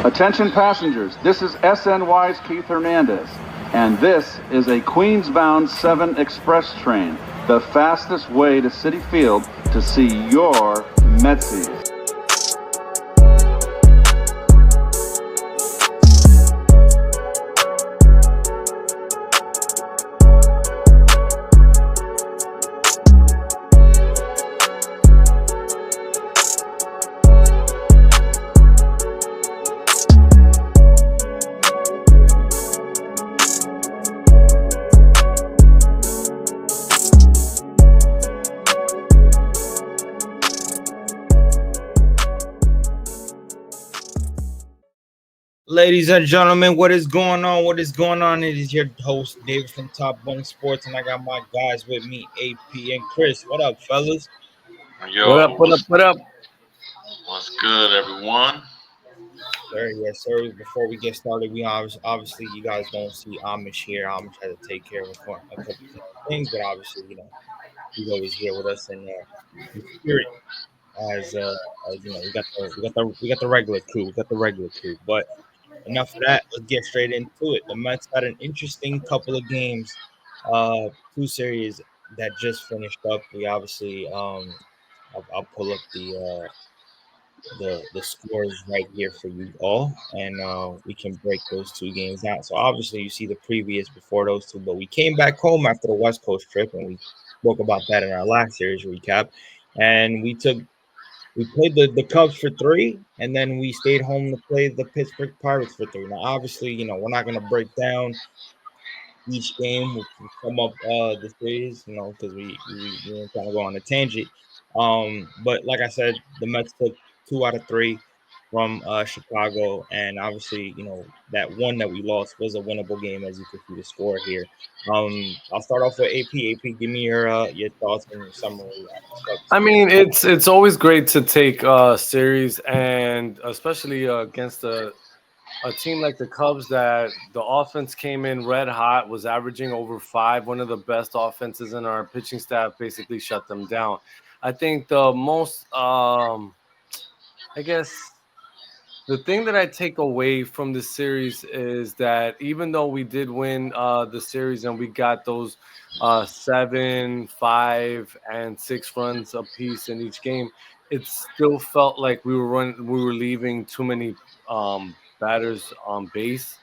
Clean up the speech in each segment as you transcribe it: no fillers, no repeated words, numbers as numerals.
Attention passengers, this is SNY's Keith Hernandez, and this is a Queens-bound 7 Express train, the fastest way to Citi Field to see your Metsies. Ladies and gentlemen, what is going on? What is going on? It is your host, David from Top One Sports, and I got my guys with me, AP and Chris. What up, fellas? What Yo, up? What up? What up? what's good, everyone? Sir, yes, sir. Before we get started, we obviously you guys don't see Amish here. Amish had to take care of a couple things, but obviously, he's always here with us in spirit. As we got the regular crew. We got the regular crew, but enough of that. Let's get straight into it. The Mets had an interesting couple of games, two series that just finished up. We obviously, I'll pull up the scores right here for you all, and we can break those two games out. So obviously, you see the previous before those two, but we came back home after the West Coast trip, and we spoke about that in our last series recap, and we played the Cubs for three, and then we stayed home to play the Pittsburgh Pirates for three. Now, obviously, we're not going to break down each game. We'll sum up the series, because we kind of go on a tangent. But like I said, the Mets took 2 out of 3 from Chicago, and obviously, that one that we lost was a winnable game, as you can see the score here. I'll start off with AP. AP, give me your thoughts and your summary on this Cubs I series. mean, it's always great to take series, and especially against a team like the Cubs that the offense came in red hot, was averaging over 5, one of the best offenses in our pitching staff basically shut them down. I think the most, I guess, the thing that I take away from this series is that even though we did win the series and we got those 7, 5, and 6 runs apiece in each game, it still felt like we were leaving too many batters on base,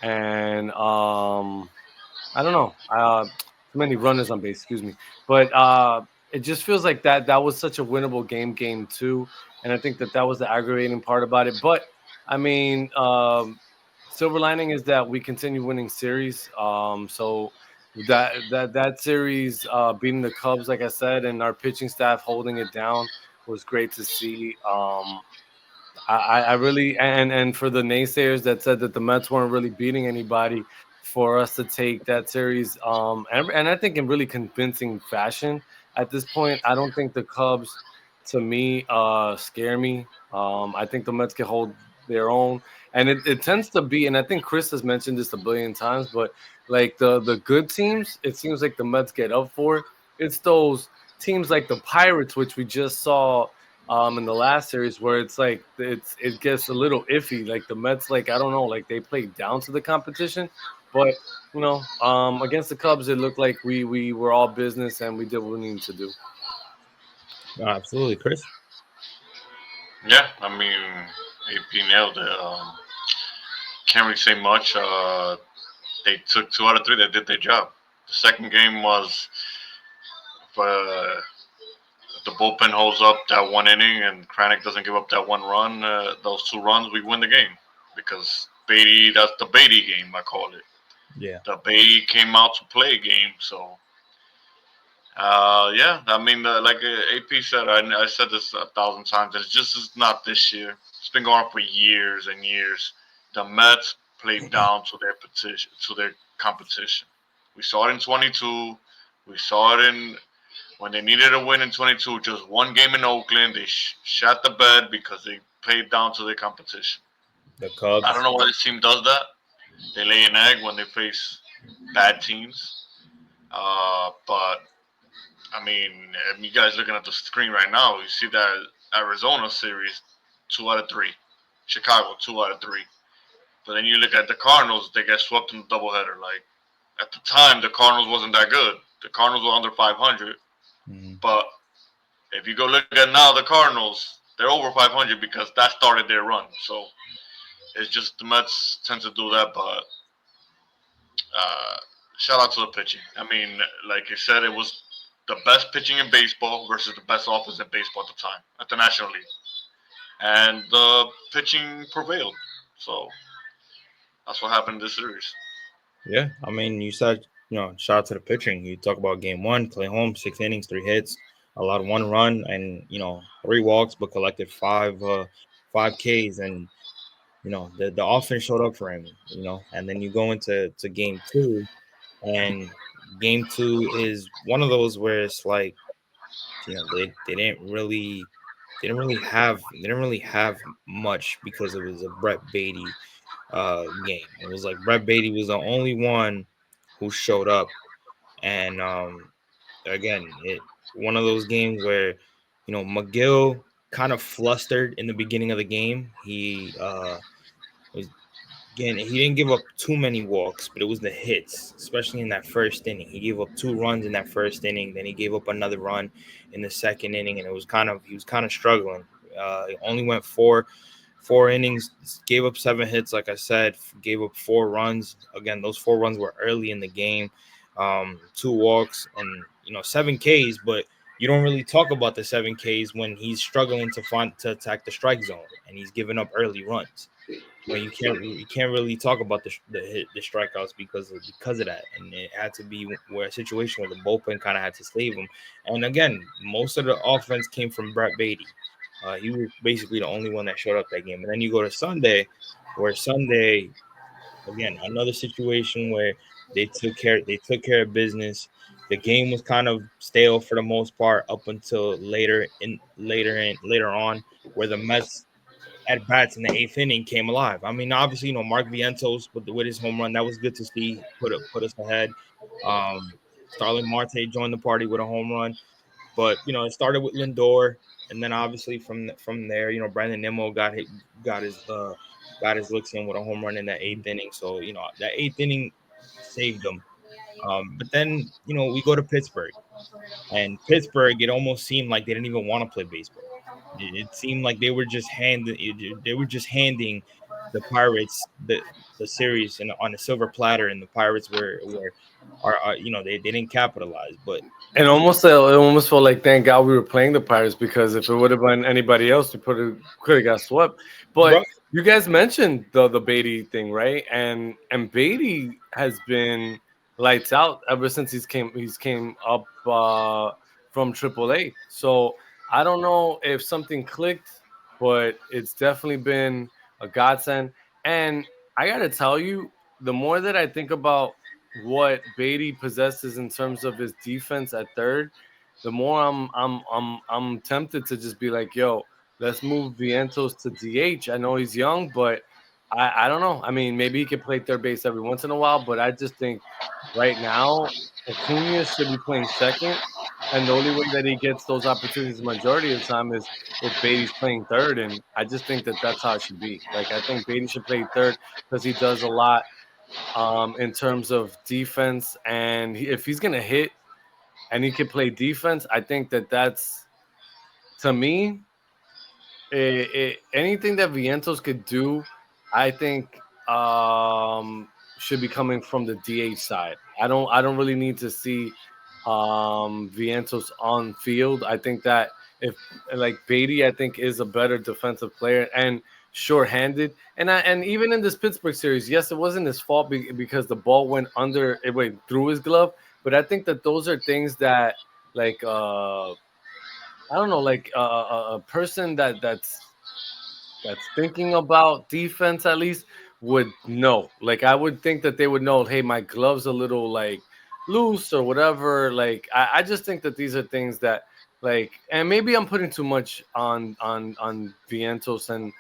and I don't know, too many runners on base. Excuse me, but it just feels like that was such a winnable game two, and I think that was the aggravating part about it. But I mean, silver lining is that we continue winning series. So that series beating the Cubs, like I said, and our pitching staff holding it down was great to see. I really and for the naysayers that said that the Mets weren't really beating anybody, for us to take that series, and I think in really convincing fashion at this point. I don't think the Cubs, to me, scare me. I think the Mets can hold their own, and it tends to be, and I think Chris has mentioned this a billion times, but like the good teams, it seems like the Mets get up for it. It's those teams like the Pirates, which we just saw in the last series, where it's like it gets a little iffy. Like the Mets, like I don't know, like they played down to the competition, but against the Cubs, it looked like we were all business and we did what we needed to do. Absolutely, Chris. Yeah, I mean, AP nailed it. Can't really say much. They took 2 out of 3. They did their job. The second game was uh, the bullpen holds up that one inning and Kranick doesn't give up that one run. Those 2 runs, we win the game because Beatty. That's the Beatty game, I call it. Yeah. The Beatty came out to play a game, so yeah, I mean, like AP said, I said this 1,000 times. It's just is not this year. It's been going on for years and years. The Mets played down to their petition, to their competition. We saw it in 22. We saw it in when they needed a win in 22. Just one game in Oakland, they shot the bed because they played down to their competition. The I don't Cubs. know why this team does that. They lay an egg when they face bad teams. But I mean, you guys looking at the screen right now, you see that Arizona series, 2 out of 3. Chicago 2 out of 3. But then you look at the Cardinals, they get swept in the doubleheader. Like at the time, the Cardinals wasn't that good. The Cardinals were under 500. But if you go look at now, the Cardinals, they're over 500 because that started their run. So it's just the Mets tend to do that. But shout out to the pitching. I mean, like you said, it was the best pitching in baseball versus the best offense in baseball at the time, at the National League. And the pitching prevailed. So that's what happened in this series. Yeah, I mean, you said, shout out to the pitching. You talk about game one, Clay Holmes, 6 innings, 3 hits, allowed 1 run, and 3 walks, but collected five Ks, and the offense showed up for him. And then you go into game two, and game two is one of those where it's like, they didn't really have much because it was a Brett Beatty game. It was like Brett Beatty was the only one who showed up, and again, it one of those games where McGill kind of flustered in the beginning of the game. He was Again, he didn't give up too many walks, but it was the hits, especially in that first inning. He gave up 2 runs in that first inning, then he gave up another run in the second inning, and he was kind of struggling. He only went four innings, gave up 7 hits, like I said, gave up 4 runs. Again, those 4 runs were early in the game, 2 walks, and 7 Ks. But you don't really talk about the 7 Ks when he's struggling to attack the strike zone and he's giving up early runs. You can't really talk about the strikeouts because of that, and it had to be where a situation where the bullpen kind of had to save him. And again, most of the offense came from Brett Beatty. He was basically the only one that showed up that game. And then you go to Sunday, where Sunday, again, another situation where they took care of business. The game was kind of stale for the most part up until later on, where the Mets at bats in the 8th inning came alive. I mean, obviously, Mark Vientos with his home run, that was good to see. Put us ahead. Starling Marte joined the party with a home run, but it started with Lindor, and then obviously from there, Brandon Nimmo got his looks in with a home run in that 8th inning. So that 8th inning saved them. But then we go to Pittsburgh, and Pittsburgh, it almost seemed like they didn't even want to play baseball. It seemed like they were just handing the Pirates the series and on a silver platter, and the Pirates they didn't capitalize. But And it almost felt like thank God we were playing the Pirates, because if it would have been anybody else, we could have got swept. But bro, you guys mentioned the Beatty thing, right? And Beatty has been lights out ever since he's came up from AAA. So I don't know if something clicked, but it's definitely been a godsend. And I gotta tell you, the more that I think about what Beatty possesses in terms of his defense at third, the more I'm tempted to just be like, yo, let's move Vientos to DH. I know he's young, but I don't know. I mean, maybe he could play third base every once in a while, but I just think right now Acuna should be playing second. And the only way that he gets those opportunities the majority of the time is if Beatty's playing third. And I just think that that's how it should be. Like, I think Beatty should play third because he does a lot in terms of defense. And if he's going to hit and he can play defense, I think that that's, to me, anything that Vientos could do, I think should be coming from the DH side. I don't really need to see Vientos on field. I think that if like Beatty, I think is a better defensive player and short-handed. And even in this Pittsburgh series, yes, it wasn't his fault because the ball went through his glove. But I think that those are things that like I don't know, like a person that's thinking about defense at least would know. Like I would think that they would know, hey, my glove's a little like loose or whatever. Like I just think that these are things that like, and maybe I'm putting too much on Vientos and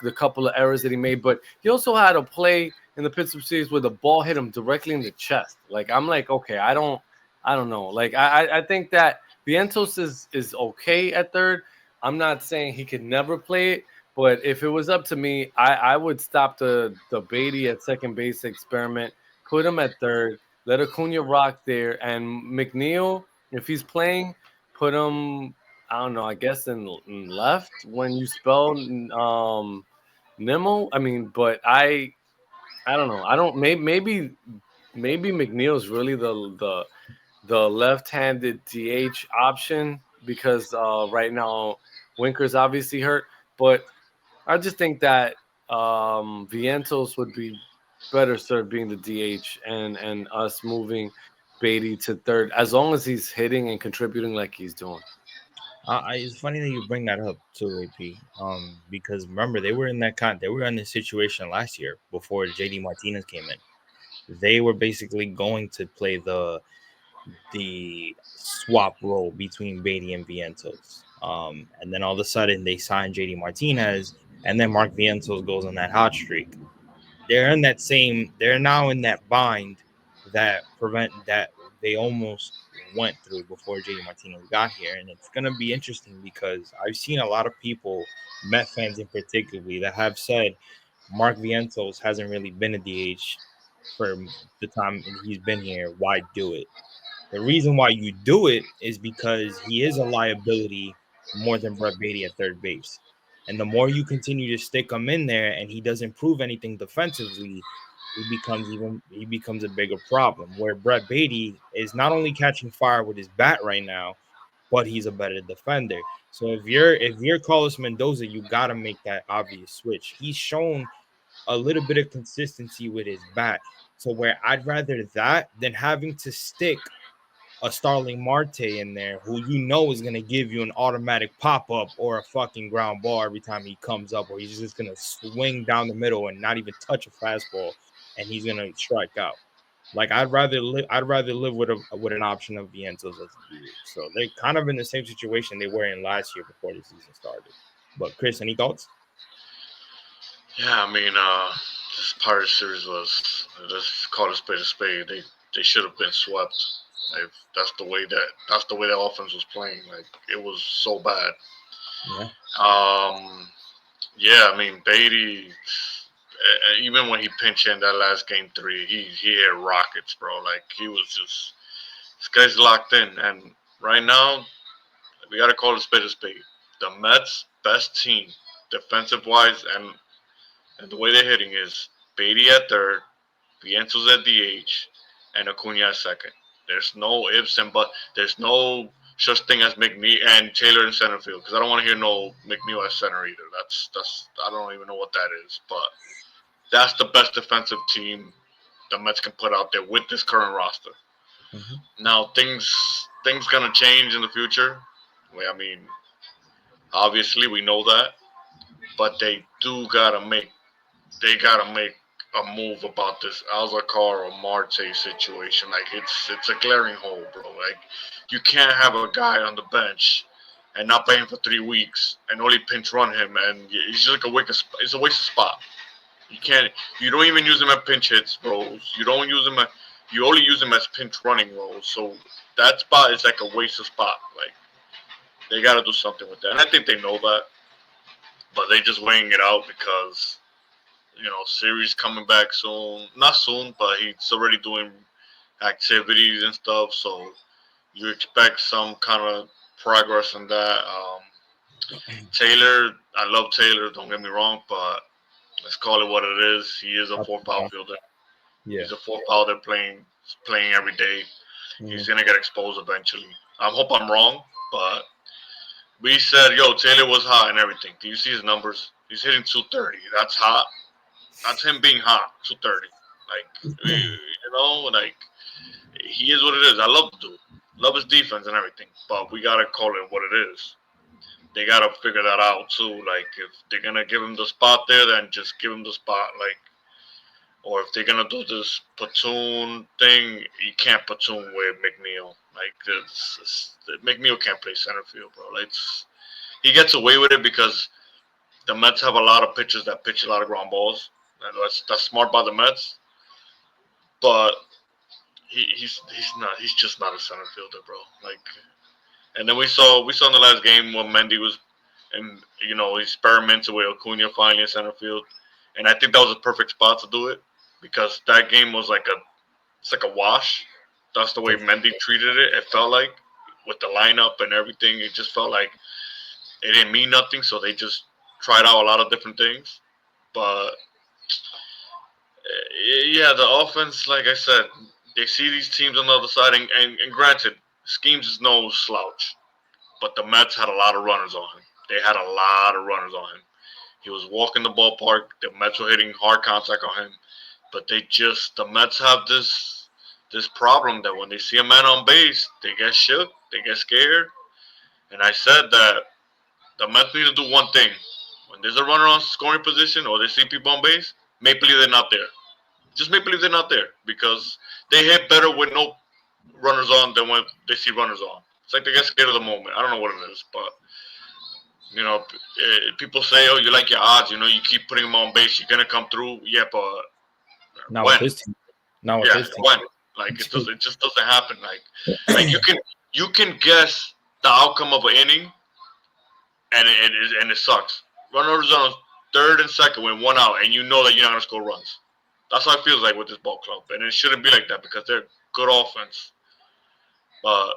the couple of errors that he made, but he also had a play in the Pittsburgh series where the ball hit him directly in the chest. Like I'm like, okay, I don't know. Like I think that Vientos is okay at third. I'm not saying he could never play it, But if it was up to me, I would stop the Beatty at second base experiment, put him at third, let Acuna rock there, and McNeil, if he's playing, put him. I don't know. I guess in left when you spell Nimmo. I mean, but I don't know. I don't. Maybe McNeil's really the left-handed DH option because right now Winker's obviously hurt, but I just think that Vientos would be better served being the DH and us moving Beatty to third as long as he's hitting and contributing like he's doing. It's funny that you bring that up too, AP. Because remember they were in this situation last year before JD Martinez came in. They were basically going to play the swap role between Beatty and Vientos. And then all of a sudden they signed JD Martinez, and then Mark Vientos goes on that hot streak. They're now in that bind that they almost went through before JD Martinez got here. And it's gonna be interesting because I've seen a lot of people, Met fans in particularly, that have said Mark Vientos hasn't really been a DH for the time he's been here. Why do it? The reason why you do it is because he is a liability more than Brett Beatty at third base. And the more you continue to stick him in there and he doesn't prove anything defensively, he becomes a bigger problem. Where Brett Beatty is not only catching fire with his bat right now, but he's a better defender. So if you're Carlos Mendoza, you gotta make that obvious switch. He's shown a little bit of consistency with his bat. So where I'd rather that than having to stick a Starling Marte in there who you know is going to give you an automatic pop up or a fucking ground ball every time he comes up, or he's just going to swing down the middle and not even touch a fastball and he's going to strike out. Like I'd rather live with an option of Vientos as a DH. So they're kind of in the same situation they were in last year before the season started. But Chris, any thoughts? Yeah, I mean, this Pirates series was, let's call it a spade. They should have been swept. Like, that's the way that offense was playing. Like it was so bad. Yeah. Yeah, I mean Beatty. Even when he pinched in that last game three, he had rockets, bro. Like he was just this guy's locked in. And right now, we gotta call it a spade. The Mets' best team, defensive wise, and the way they're hitting is Beatty at third, Vientos at DH, and Acuna at second. There's no ifs and buts. There's no such thing as McNeil and Taylor in center field because I don't want to hear no McNeil at center either. That's I don't even know what that is, but that's the best defensive team the Mets can put out there with this current roster. Mm-hmm. Now things gonna change in the future. I mean, obviously we know that, but they gotta make a move about this Alzacar or Marte situation. Like it's a glaring hole, bro. Like you can't have a guy on the bench and not pay him for 3 weeks and only pinch run him, and he's just like it's a waste of spot. You can't. You don't even use him at pinch hits roles. You don't use him at. You only use him as pinch running roles. So that spot is like a waste of spot. Like they got to do something with that. And I think they know that, but they just weighing it out because series coming back soon. Not soon, but he's already doing activities and stuff. So you expect some kind of progress in that. Taylor, I love Taylor. Don't get me wrong, but let's call it what it is. He is a fourth outfielder. Yeah. He's a fourth outfielder playing every day. Mm-hmm. He's gonna get exposed eventually. I hope I'm wrong, but we said, yo, Taylor was hot and everything. Do you see his numbers? He's hitting 230. That's hot. That's him being hot. 230. Like he is what it is. I love the dude. Love his defense and everything. But we gotta call it what it is. They gotta figure that out too. Like if they're gonna give him the spot there, then just give him the spot. Like, or if they're gonna do this platoon thing, you can't platoon with McNeil. Like McNeil can't play center field, bro. Like, he gets away with it because the Mets have a lot of pitchers that pitch a lot of ground balls, and that's smart by the Mets. But he's just not a center fielder, bro. Like, and then we saw in the last game when Mendy was and he experimented with Acuna finally in center field, and I think that was a perfect spot to do it because that game was it's like a wash. That's the way Mendy treated it. It felt like with the lineup and everything, it just felt like it didn't mean nothing. So they just tried out a lot of different things, but yeah, the offense, like I said, they see these teams on the other side, and granted, Schemes is no slouch, but the Mets had a lot of runners on him. They had a lot of runners on him. He was walking the ballpark. The Mets were hitting hard contact on him, but the Mets have this problem that when they see a man on base, they get shook, they get scared, and I said that the Mets need to do one thing: when there's a runner on scoring position or they see people on base, make believe they're not there. Just make believe they're not there because they hit better with no runners on than when they see runners on. It's like they get scared of the moment. I don't know what it is, but people say, "Oh, you like your odds. You keep putting them on base, you're gonna come through." Yeah, but Now when? with this team. Now with Yeah, this team. when? Like it just doesn't happen. Like you can guess the outcome of an inning, and it sucks. Runners on third and second with one out, and you know that you're not gonna score runs. That's how it feels like with this ball club, and it shouldn't be like that because they're good offense. But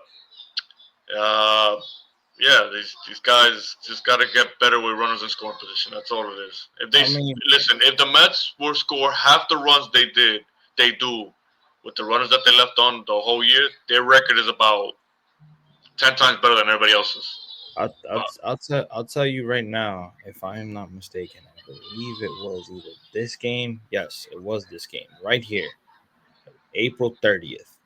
yeah, these guys just got to get better with runners in scoring position. That's all it is. If if the Mets will score half the runs they do with the runners that they left on the whole year, their record is about 10 times better than everybody else's. I'll tell you right now, if I am not mistaken, I believe it was either this game. Yes, it was this game right here, April 30th.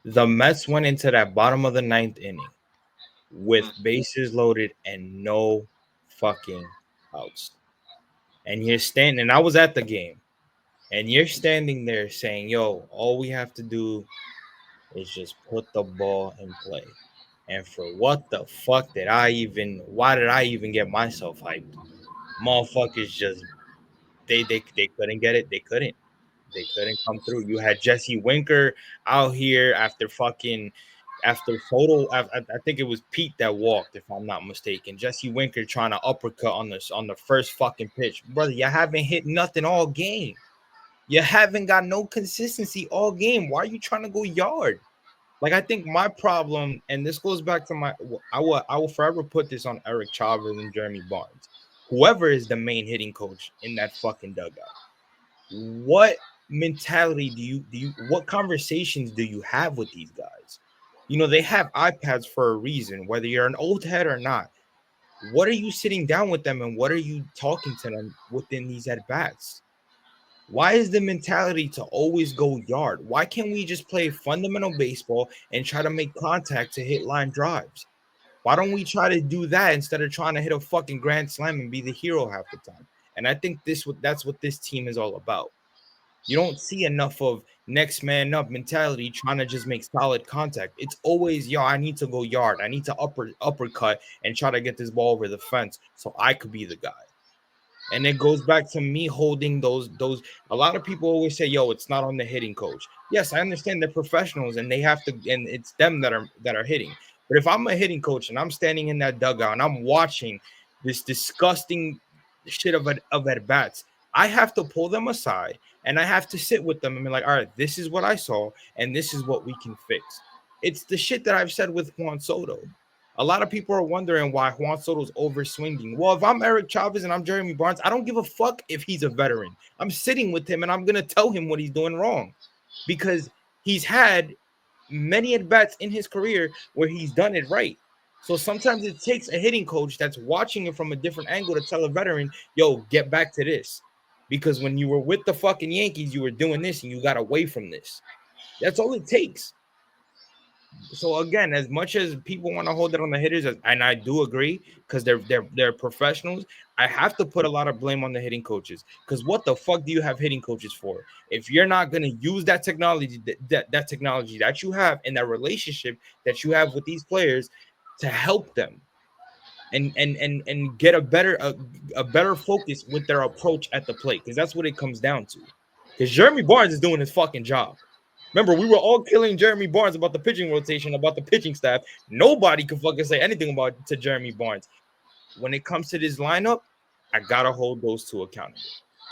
The Mets went into that bottom of the ninth inning with bases loaded and no fucking outs. And you're standing, and I was at the game, and you're standing there saying, "Yo, all we have to do is just put the ball in play." And for what the fuck why did I even get myself hyped? Motherfuckers just they couldn't get it. They couldn't come through. You had Jesse Winker out here after Soto. I think it was Pete that walked, if I'm not mistaken. Jesse Winker trying to uppercut on the first fucking pitch, brother. You haven't hit nothing all game. You haven't got no consistency all game. Why are you trying to go yard? Like, I think my problem, and this goes back to I will forever put this on Eric Chavez and Jeremy Barnes, whoever is the main hitting coach in that fucking dugout. What mentality what conversations do you have with these guys? They have iPads for a reason, whether you're an old head or not. What are you sitting down with them and what are you talking to them within these at bats? Why is the mentality to always go yard? Why can't we just play fundamental baseball and try to make contact to hit line drives? Why don't we try to do that instead of trying to hit a fucking grand slam and be the hero half the time? And I think that's what this team is all about. You don't see enough of next man up mentality trying to just make solid contact. It's always, yo, I need to go yard. I need to uppercut and try to get this ball over the fence so I could be the guy. And it goes back to me holding those. A lot of people always say, "Yo, it's not on the hitting coach." Yes, I understand they're professionals and they have to, and it's them that are hitting. But if I'm a hitting coach and I'm standing in that dugout and I'm watching this disgusting shit of at bats, I have to pull them aside and I have to sit with them and be like, "All right, this is what I saw and this is what we can fix." It's the shit that I've said with Juan Soto. A lot of people are wondering why Juan Soto's over swinging. Well, if I'm Eric Chavez and I'm Jeremy Barnes, I don't give a fuck if he's a veteran. I'm sitting with him and I'm going to tell him what he's doing wrong because he's had many at-bats in his career where he's done it right. So sometimes it takes a hitting coach that's watching it from a different angle to tell a veteran, yo, get back to this. Because when you were with the fucking Yankees, you were doing this and you got away from this. That's all it takes. So again, as much as people want to hold it on the hitters, and I do agree because they're professionals, I have to put a lot of blame on the hitting coaches. Because what the fuck do you have hitting coaches for? If you're not going to use that technology, that technology that you have and that relationship that you have with these players to help them and get a better focus with their approach at the plate, because that's what it comes down to. Because Jeremy Barnes is doing his fucking job. Remember, we were all killing Jeremy Barnes about the pitching rotation, about the pitching staff. Nobody can fucking say anything to Jeremy Barnes. when it comes to this lineup, I gotta hold those two accountable.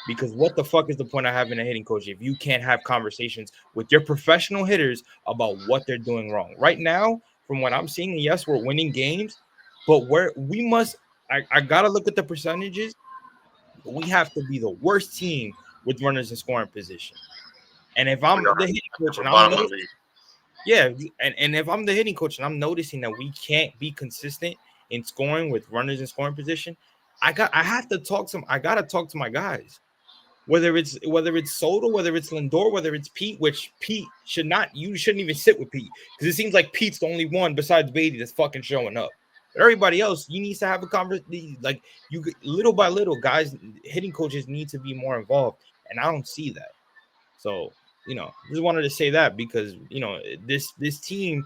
Because what the fuck is the point of having a hitting coach if you can't have conversations with your professional hitters about what they're doing wrong? Right now, from what I'm seeing, yes, we're winning games, but I gotta look at the percentages. We have to be the worst team with runners in scoring position. And if I'm the hitting coach and I'm noticing, yeah, and if I'm the hitting coach and I'm noticing that we can't be consistent in scoring with runners in scoring position, I gotta talk to my guys. Whether it's Soto, whether it's Lindor, whether it's Pete, which Pete shouldn't even sit with Pete because it seems like Pete's the only one besides Beatty that's fucking showing up. But everybody else, you need to have a conversation. Like you, little by little, guys, hitting coaches need to be more involved, and I don't see that. So just wanted to say that because this team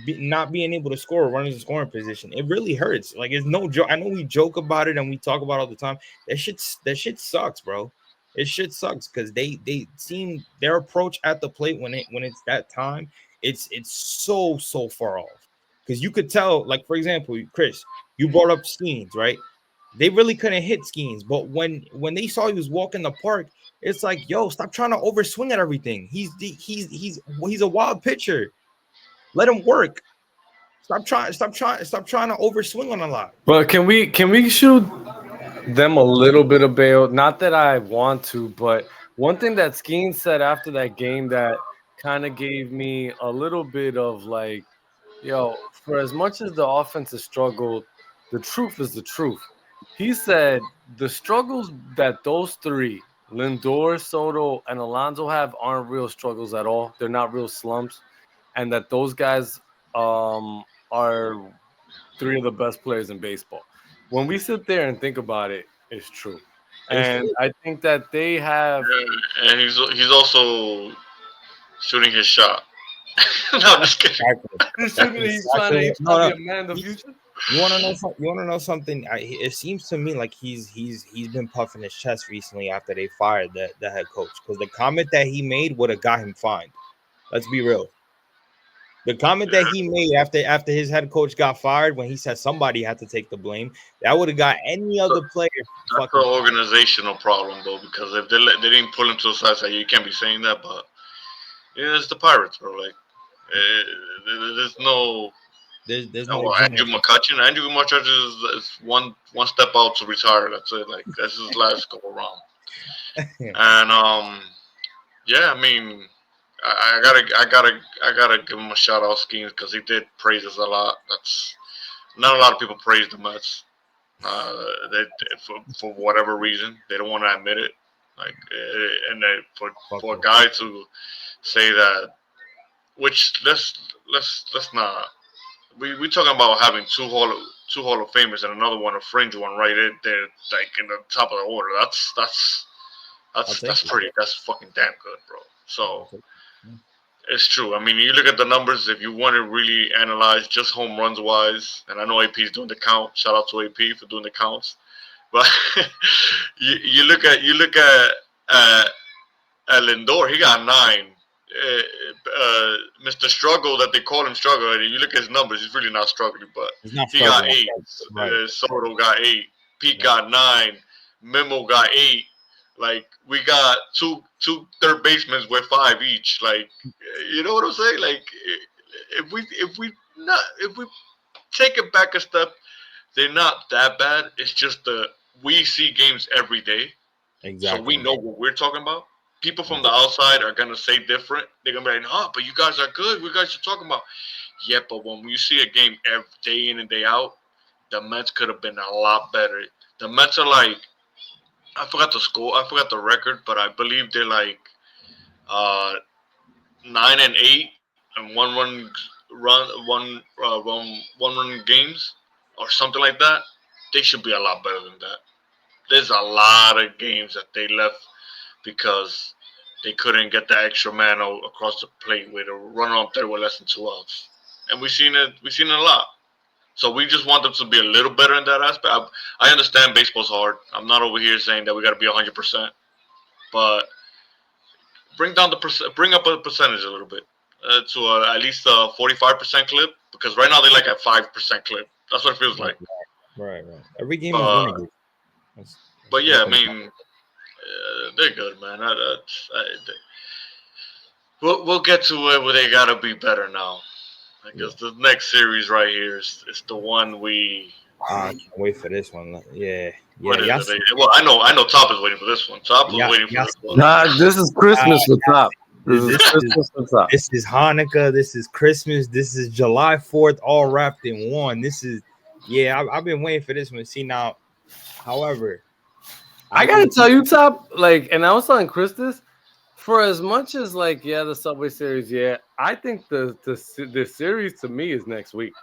not being able to score runners in scoring position, it really hurts. Like it's no joke. I know we joke about it and we talk about it all the time. That shit sucks, bro. It shit sucks because they seem their approach at the plate when it's that time, it's so far off. Because you could tell, like for example, Chris, you brought up Skeens, right? They really couldn't hit Skeens, but when they saw he was walking the park, it's like, yo, stop trying to overswing at everything. He's a wild pitcher. Let him work. Stop trying to overswing on a lot. But can we shoot them a little bit of bail? Not that I want to, but one thing that Skeen said after that game that kind of gave me a little bit of like, for as much as the offense has struggled, the truth is the truth. He said the struggles that those three, Lindor, Soto, and Alonso have aren't real struggles at all. They're not real slumps, and that those guys are three of the best players in baseball. When we sit there and think about it, it's true. And I think that they have. Yeah, and he's also shooting his shot. No, I'm just kidding. He's trying to be a man in the future. You want to know something? You want to know something? It seems to me like he's been puffing his chest recently after they fired the head coach because the comment that he made would have got him fined. Let's be real. The comment that he made after his head coach got fired when he said somebody had to take the blame, that would have got any other player. That's an organizational problem though, because if they didn't pull him to the side, say you can't be saying that, but it's the Pirates, bro. Like there's no. There's no Andrew McCutcheon. Andrew McCutcheon is one step out to retire. That's it. Like that's his last go around. And yeah, I mean, I gotta give him a shout out, Skeens, because he did praise us a lot. That's not a lot of people praise the Mets. They for whatever reason they don't want to admit it. Like and for a guy to say that, which let's not. We talking about having two Hall of Famers and another one, a fringe one, right there, like in the top of the order. That's pretty. That's fucking damn good, bro. So it's true. I mean, you look at the numbers. If you want to really analyze just home runs wise, and I know AP is doing the count. Shout out to AP for doing the counts. But you look at Lindor. He got 9. Mr. Struggle, that they call him Struggle, and you look at his numbers, he's really not struggling, but he got 8. Right. Soto got 8. Pete got 9. Memo got 8. Like we got two third basemen with 5 each. Like you know what I'm saying? Like if we take it back a step, they're not that bad. It's just we see games every day, exactly. So we know what we're talking about. People from the outside are gonna say different. They're gonna be like, "Oh, but you guys are good. What you guys are talking about?" Yeah, but when you see a game every day in and day out, the Mets could have been a lot better. The Mets are like, I forgot the score, I forgot the record, but I believe they're like 9-8 and one run games or something like that. They should be a lot better than that. There's a lot of games that they left because they couldn't get the extra man across the plate with a runner up there with less than 2 outs, and we've seen it a lot. So we just want them to be a little better in that aspect. I understand baseball's hard. I'm not over here saying that we got to be 100%, but bring up a percentage a little bit to at least a 45% clip, because right now they're like at 5% clip. That's what it feels like. Right. Every game is But winnable. That's but one yeah, I thing. mean, they're good, man. We'll get to it where they gotta be better now. Yeah. Because the next series right here is the one we. I can't wait for this one. Yeah. What is Yes. it? Well, I know. Top is waiting for this one. Top was Yeah. waiting for Yes. this one. Nah, this is Christmas for Top. This is This is Christmas for Top. this is Hanukkah. This is Christmas. This is July 4th, all wrapped in one. This is I've been waiting for this one. See now, however, I gotta tell you, Top, like, and I was telling Chris this, for as much as like, the Subway Series, I think the series to me is next week.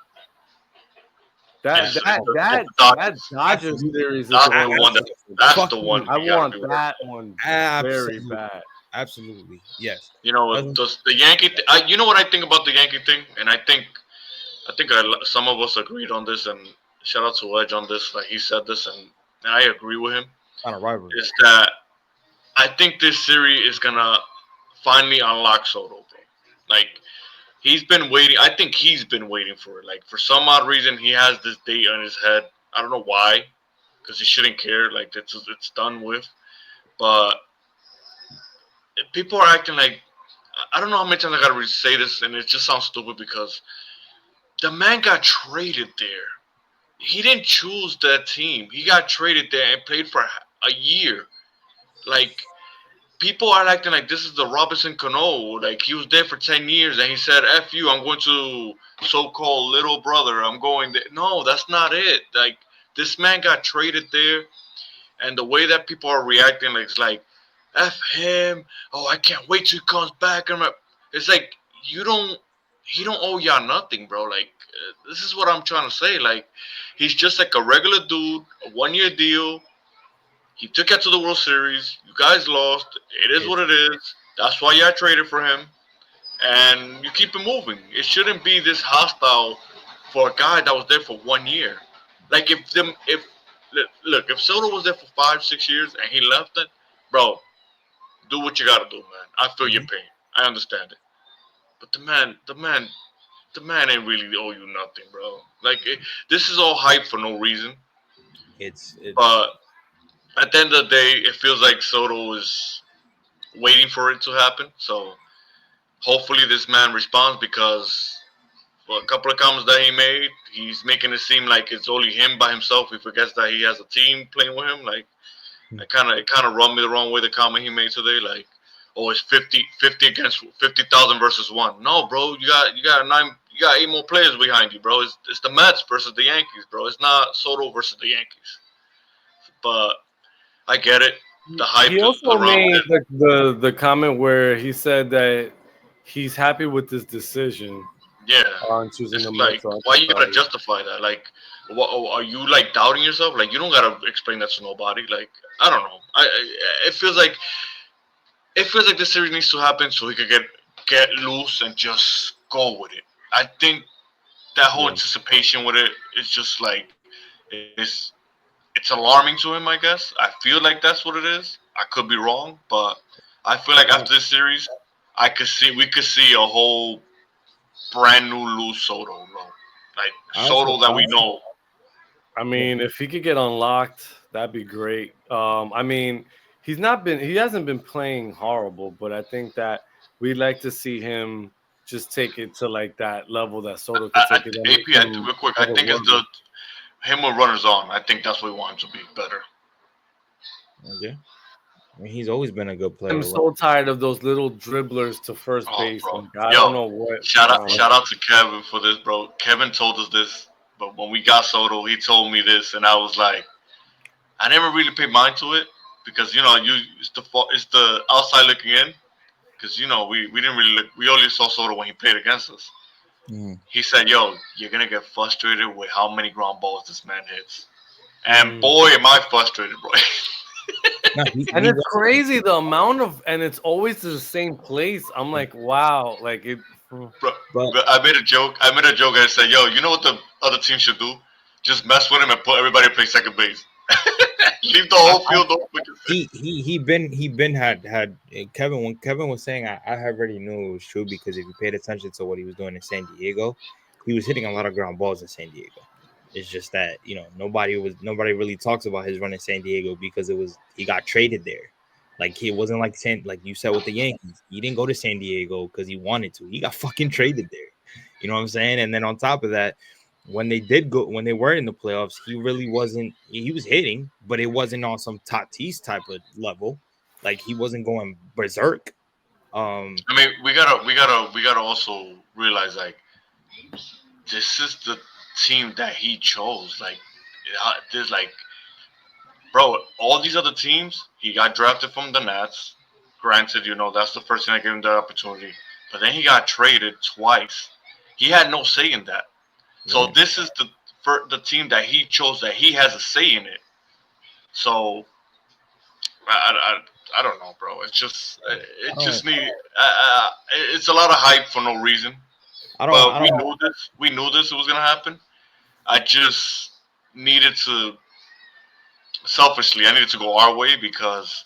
That Yes, that the that that Dodgers. Dodgers series is That's the one. the one. That's the one I we gotta want be worried that about. one very absolutely, bad. absolutely, yes. You know, the Yankee. You know what I think about the Yankee thing, and I think some of us agreed on this, and shout out to Edge on this. Like he said this, and I agree with him. Not a rivalry. Is that I think this series is gonna finally unlock Soto, bro. Like he's been waiting. I think he's been waiting for it. Like for some odd reason, he has this date on his head. I don't know why, because he shouldn't care. Like it's done with. But people are acting like I don't know how many times I gotta say this, and it just sounds stupid because the man got traded there. He didn't choose that team. He got traded there and played for a year. Like people are acting like this is the Robinson Cano. Like he was there for 10 years and he said, "F you, I'm going to so-called little brother. I'm going there." No, that's not it. Like this man got traded there, and the way that people are reacting, like, it's like, "F him." Oh, I can't wait till he comes back. It's like you don't. He don't owe y'all nothing, bro. Like this is what I'm trying to say. Like he's just like a regular dude, a 1 year deal. He took it to the World Series. You guys lost. It is what it is. That's why y'all traded for him, and you keep it moving. It shouldn't be this hostile for a guy that was there for 1 year. Like if look, if Soto was there for 5, 6 years and he left it, bro, do what you gotta do, man. I feel your pain. I understand it. But the man ain't really owe you nothing, bro. Like this is all hype for no reason. It's But at the end of the day, it feels like Soto is waiting for it to happen. So hopefully this man responds because for a couple of comments that he made, he's making it seem like it's only him by himself. He forgets that he has a team playing with him. Like it kind of rubbed me the wrong way. The comment he made today, like, oh, it's 50 against 50,000 versus one. No, bro, you got 8 more players behind you, bro. It's the Mets versus the Yankees, bro. It's not Soto versus the Yankees. But I get it. The hype He also around made it. the comment where he said that he's happy with this decision Yeah, on choosing it's the like Mets. So why you gotta justify that? Like, are you like doubting yourself? Like, you don't gotta explain that to nobody. Like, I don't know. It feels like this series needs to happen so he could get loose and just go with it. I think that whole anticipation with it is just like it's alarming to him. I guess I feel like that's what it is. I could be wrong, but I feel like after this series, we could see a whole brand new loose Soto, bro. Like Soto that we know. I mean, if he could get unlocked, that'd be great. I mean, he hasn't been playing horrible, but I think that we'd like to see him just take it to like that level that Soto could take it. Real quick, I think it's the him with runners on. I think that's what we want him to be better. yeah. I mean, he's always been a good player. I'm so tired of those little dribblers to first base. Bro. Like, I don't know what. Shout out to Kevin for this, bro. Kevin told us this, but when we got Soto, he told me this, and I was like, I never really paid mind to it because it's the outside looking in because we didn't really look. We only saw Soto when he played against us. He said, "Yo, you're gonna get frustrated with how many ground balls this man hits," and boy, am I frustrated, bro. And it's crazy the amount of, and it's always to the same place. I'm like, wow, like it. Bro, but I made a joke. And I said, "Yo, you know what the other team should do? Just mess with him and put everybody to play second base. Leave the whole field open." He been had Kevin when Kevin was saying I already knew it was true because if you paid attention to what he was doing in San Diego, he was hitting a lot of ground balls in San Diego. It's just that nobody really talks about his run in San Diego because he got traded there. Like it wasn't like you said with the Yankees. He didn't go to San Diego because he wanted to. He got fucking traded there. You know what I'm saying? And then on top of that, when they were in the playoffs, he really wasn't. He was hitting, but it wasn't on some Tatis type of level. Like he wasn't going berserk. I mean, we gotta also realize like this is the team that he chose. Like, there's like, bro, all these other teams, he got drafted from the Nats. Granted, that's the first thing that gave him the opportunity. But then he got traded twice. He had no say in that. So Yeah. this is the team that he chose that he has a say in it. So I don't know, bro. It's just it just need it's a lot of hype for no reason. I But we don't. knew this. We knew this was gonna happen. I just needed to selfishly. I needed to go our way because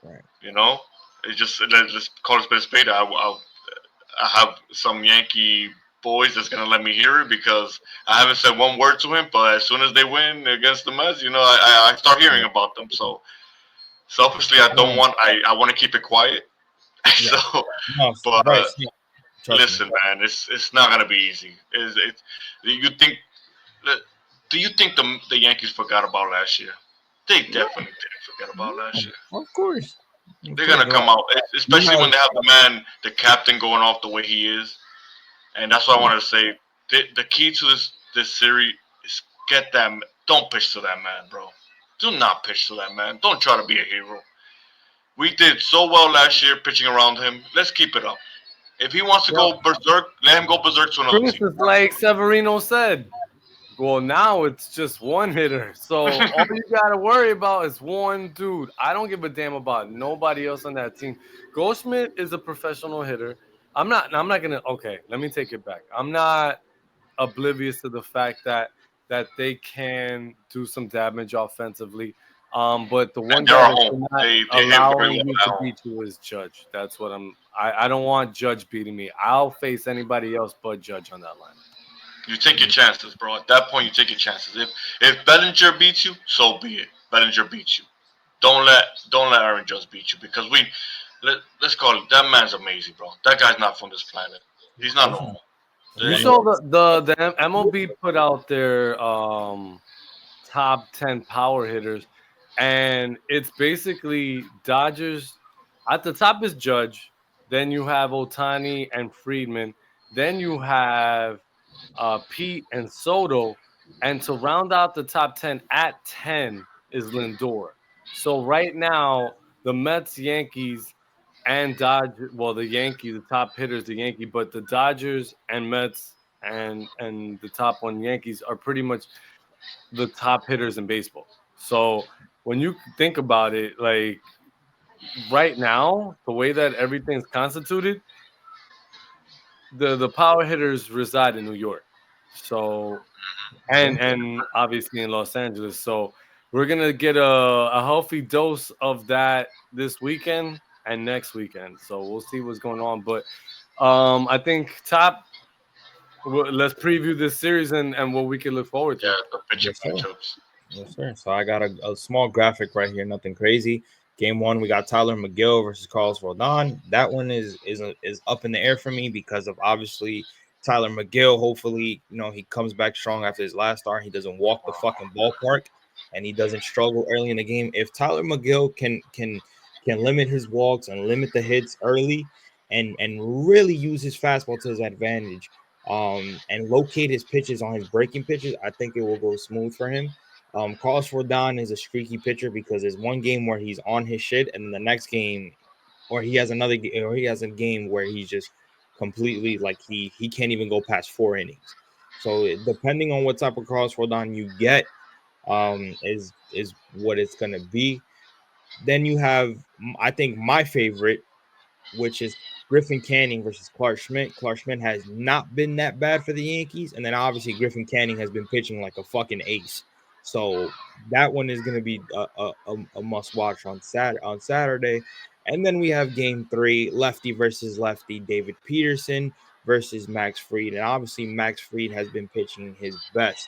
Right. you know it just let's call it a spade. I have some Yankee boys that's gonna let me hear it because I haven't said one word to him. But as soon as they win against the Mets, I start hearing Yeah. about them. So selfishly, I don't want. I want to keep it quiet. Yeah. So, No, but right. Trust me. listen, man, it's not gonna be easy. Is it? You think? Do you think the Yankees forgot about last year? They Yeah, definitely didn't forget about last year. of course. Of They're course. gonna come out, You especially have when they have the captain, going off the way he is. And that's what I wanted to say. The key to this series is get them. Don't pitch to that man, bro. Do not pitch to that man. Don't try to be a hero. We did so well last year pitching around him. Let's keep it up. If he wants to Yep. go berserk, let him go berserk to another Chris team. is like Severino said. Well, now it's just one hitter. So all you gotta worry about is one dude. I don't give a damn about nobody else on that team. Goldschmidt is a professional hitter. I'm not gonna okay, let me take it back. I'm not oblivious to the fact that they can do some damage offensively. But the one And they're guy at that's home. not They hit very allowing well me at to home. beat you is Judge. That's what I don't want Judge beating me. I'll face anybody else but Judge on that line. You take your chances, bro. At that point, you take your chances. If Bellinger beats you, so be it. Bellinger beats you. Don't let Aaron Judge beat you because let's call it that man's amazing, bro. That guy's not from this planet. He's not Listen, normal. You And saw the MLB put out their top 10 power hitters, and it's basically Dodgers. At the top is Judge, then you have Otani and Friedman, then you have Pete and Soto, and to round out the top 10 at 10 is Lindor. So right now, the Mets, Yankees, and Dodgers. Well, the Yankee, the top hitters, the Yankee, but the Dodgers and Mets and the top one Yankees are pretty much the top hitters in baseball. So when you think about it, like right now, the way that everything's constituted, the power hitters reside in New York. So and obviously in Los Angeles. So we're gonna get a healthy dose of that this weekend and next weekend. So we'll see what's going on. But I think let's preview this series and what we can look forward yeah, to. the pitching Yes, sir. matchups. Yes, sir. So I got a small graphic right here, nothing crazy. Game one, we got Tyler McGill versus Carlos Rodon. That one is up in the air for me because of obviously Tyler McGill. Hopefully, he comes back strong after his last start. He doesn't walk the fucking ballpark, and he doesn't struggle early in the game. If Tyler McGill can limit his walks and limit the hits early, and really use his fastball to his advantage, and locate his pitches on his breaking pitches, I think it will go smooth for him. Carlos Rodon is a streaky pitcher because there's one game where he's on his shit, and then the next game, or he has or he has a game where he's just completely like he can't even go past 4 innings. So depending on what type of Carlos Rodon you get, is what it's gonna be. Then you have, I think, my favorite, which is Griffin Canning versus Clark Schmidt. Clark Schmidt has not been that bad for the Yankees, and then obviously Griffin Canning has been pitching like a fucking ace. So that one is going to be a must watch on Saturday. And then we have Game 3, lefty versus lefty, David Peterson versus Max Fried, and obviously Max Fried has been pitching his best.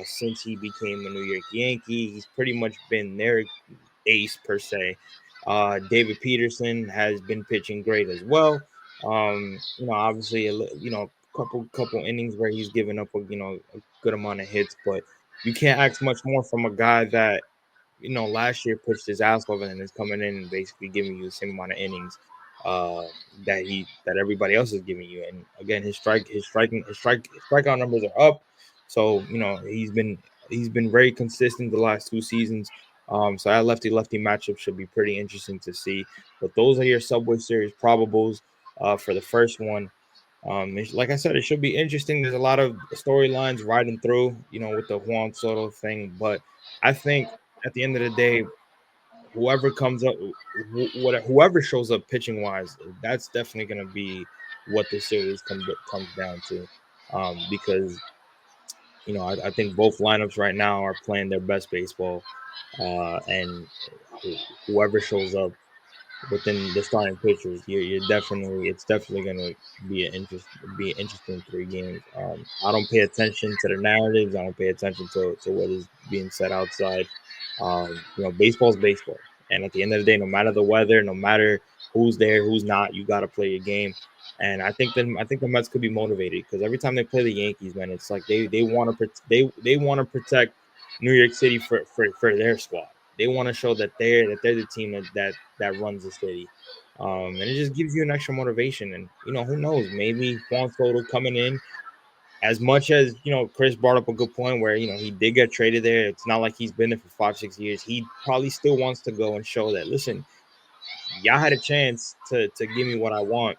since he became a New York Yankee. He's pretty much been their ace per se. David Peterson has been pitching great as well. Obviously, couple innings where he's given up a good amount of hits, but you can't ask much more from a guy that last year pitched his ass off and is coming in and basically giving you the same amount of innings uh, that everybody else is giving you. And again, his strikeout numbers are up. So he's been very consistent the last 2 seasons. So that lefty matchup should be pretty interesting to see. But those are your Subway Series probables for the first one. Like I said, it should be interesting. There's a lot of storylines riding through, with the Juan Soto thing. But I think at the end of the day, whoever comes up, whoever shows up pitching wise, that's definitely going to be what the series comes down to. Because I think both lineups right now are playing their best baseball, and whoever shows up within the starting pitchers, you're definitely it's definitely gonna be an interesting 3 games. I don't pay attention to the narratives. I don't pay attention to what is being said outside. Baseball's baseball, and at the end of the day, no matter the weather, no matter who's there, who's not, you got to play your game. And I think the Mets could be motivated because every time they play the Yankees, man, it's like they want to they want to protect New York City for their squad. They want to show that they're the team that runs the city. And it just gives you an extra motivation. And who knows? Maybe Juan Soto coming in, as much as Chris brought up a good point where he did get traded there. It's not like he's been there for 5-6 years. He probably still wants to go and show that. Listen, y'all had a chance to give me what I want,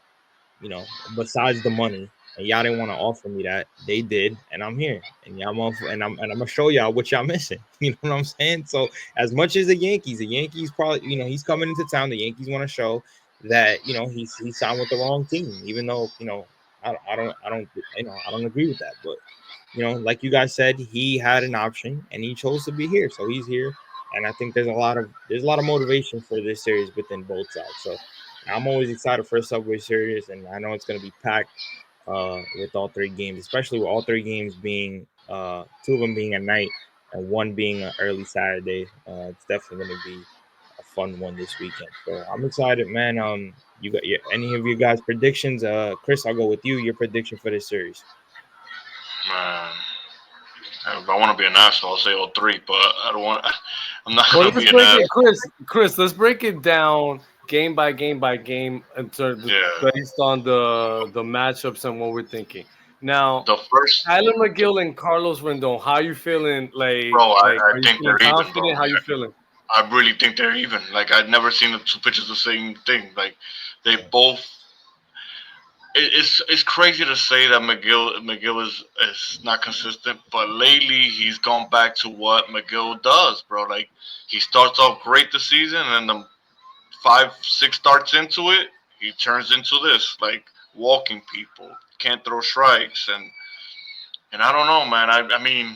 besides the money, and y'all didn't want to offer me that. They did, and I'm here, and I'm gonna show y'all what y'all missing. You know what I'm saying? So as much as the Yankees probably, he's coming into town. The Yankees want to show that he signed with the wrong team, even though I don't agree with that, but like you guys said, he had an option and he chose to be here, so he's here. And I think there's a lot of motivation for this series within both sides. So I'm always excited for a Subway Series, and I know it's going to be packed with all 3 games, especially with all 3 games being 2 of them being at night and one being an early Saturday. It's definitely going to be a fun one this weekend. So I'm excited, man. You got any of you guys predictions? Chris, I'll go with you. Your prediction for this series? Man, if I want to be an asshole, I'll say all three, but I don't want. I'm not Well, gonna let's be an break asshole. it, Chris. Let's break it down game by game by game, Yeah, based on the matchups and what we're thinking. Now, the first, Tyler McGill and Carlos Rendon, how you feeling? bro. I Are you think feeling they're even, bro. confident? How you feeling? I really think they're even. Like I've never seen the two pitchers the same thing. Like they both. It's crazy to say that McGill is not consistent, but lately he's gone back to what McGill does, bro. Like he starts off great this season, and then 5-6 starts into it, he turns into this, like walking people, can't throw strikes, and I don't know, man. I mean,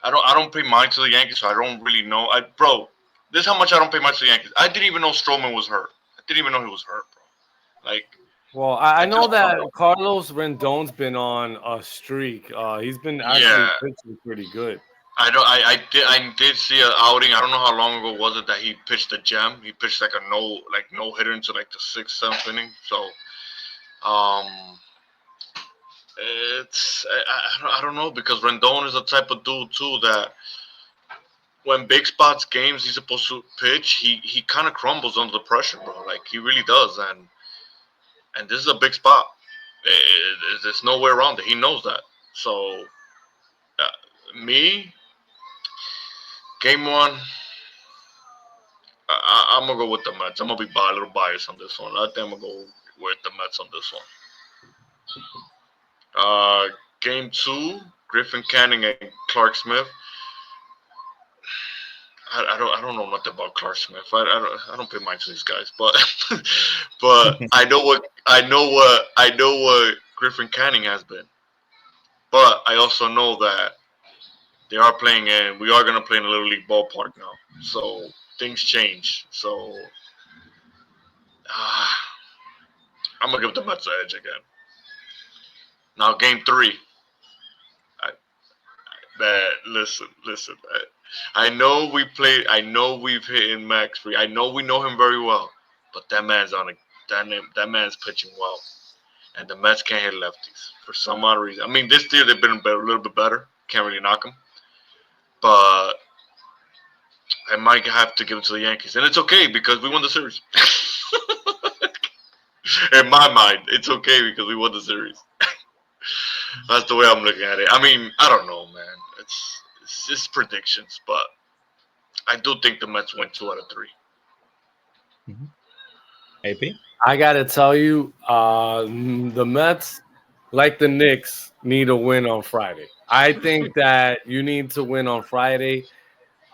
I don't pay mind to the Yankees, so I don't really know. Bro, this is how much I don't pay mind to the Yankees. I didn't even know Stroman was hurt. I didn't even know he was hurt, bro. Like Well, I I know just that Carlos Rendon's been on a streak. He's been actually yeah. pitching pretty good. I don't. I did see an outing. I don't know how long ago was it that he pitched a gem. He pitched like a no hitter into like the 6th, 7th inning. So um, I don't know because Rendon is the type of dude too that when big spots games he's supposed to pitch, he kind of crumbles under the pressure, bro. Like he really does, and this is a big spot. There's no way around it. He knows that. So me, game one, I'm gonna go with the Mets. I'm gonna be a little biased on this one. I think I'm gonna go with the Mets on this one. Game two, Griffin Canning and Clark Smith. I don't know nothing about Clark Smith. I don't pay mind to these guys, but but I know what Griffin Canning has been. But I also know that they are playing in. We are gonna play in a little league ballpark now, so things change. So uh, I'm gonna give the Mets the edge again. Now game three, I, Man, listen, man. I know we played. I know we've hit in Max Free. I know we know him very well. But that man's on a that man's pitching well, and the Mets can't hit lefties for some odd reason. I mean, this year they've been a little bit better. Can't really knock them, but I might have to give it to the Yankees, and it's okay because we won the series. In my mind, it's okay because we won the series. That's the way I'm looking at it. I mean, I don't know, man. It's just predictions, but I do think the Mets win 2 out of 3. Mm-hmm. AP? I gotta tell you, the Mets, like the Knicks, need a win on Friday. I think that you need to win on Friday.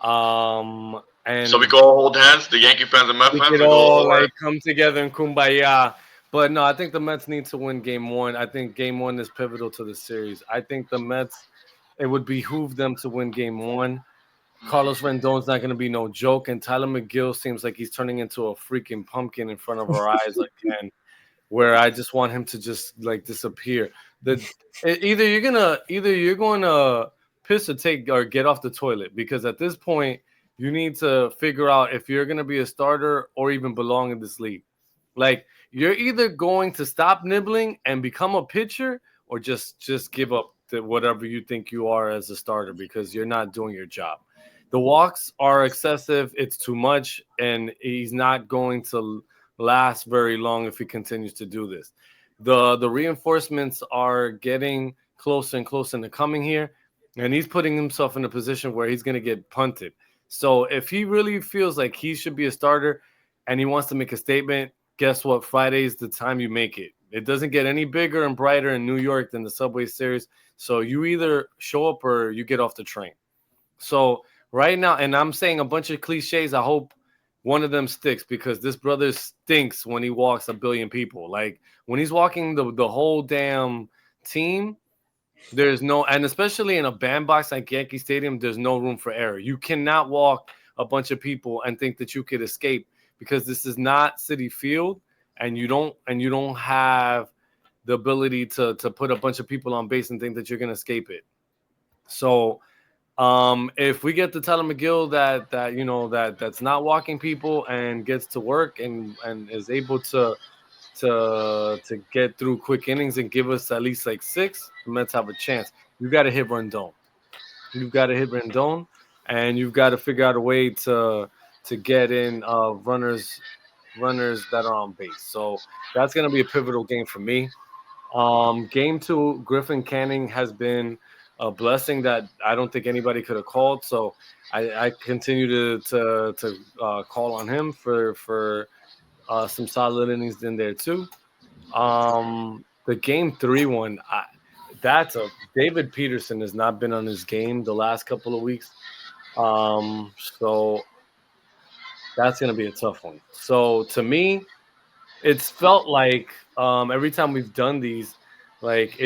And So we go hold hands, the Yankee fans and Mets we fans. could We go all hold hands. like come together in kumbaya. But no, I think the Mets need to win game 1. I think game 1 is pivotal to the series. I think the Mets, it would behoove them to win game 1. Carlos Rendon's not going to be no joke, and Tyler McGill seems like he's turning into a freaking pumpkin in front of our eyes again, where I just want him to just like disappear. Either you're going to piss or take or get off the toilet, because at this point you need to figure out if you're going to be a starter or even belong in this league. Like, you're either going to stop nibbling and become a pitcher, or just give up to whatever you think you are as a starter, because you're not doing your job. The walks are excessive. It's too much, and he's not going to last very long if he continues to do this. The reinforcements are getting closer and closer to coming here, and he's putting himself in a position where he's going to get punted. So if he really feels like he should be a starter and he wants to make a statement, guess what? Friday is the time you make it. It doesn't get any bigger and brighter in New York than the Subway Series. So you either show up or you get off the train. So right now, and I'm saying a bunch of cliches, I hope one of them sticks, because this brother stinks when he walks a billion people. Like, when he's walking the whole damn team, there's no, and especially in a bandbox like Yankee Stadium, there's no room for error. You cannot walk a bunch of people and think that you could escape, because this is not Citi Field, and you don't have the ability to put a bunch of people on base and think that you're going to escape it. So if we get the Tyler McGill that's not walking people and gets to work and is able to get through quick innings and give us at least like 6, the Mets have a chance. You got to hit Rendon. You've got to hit Rendon, and you've got to figure out a way to get in runners that are on base. So that's going to be a pivotal game for me. Game 2, Griffin Canning has been a blessing that I don't think anybody could have called. So I continue to call on him for some solid innings in there too. The game 3 one, David Peterson has not been on his game the last couple of weeks. So that's going to be a tough one. So to me, it's felt like every time we've done these, like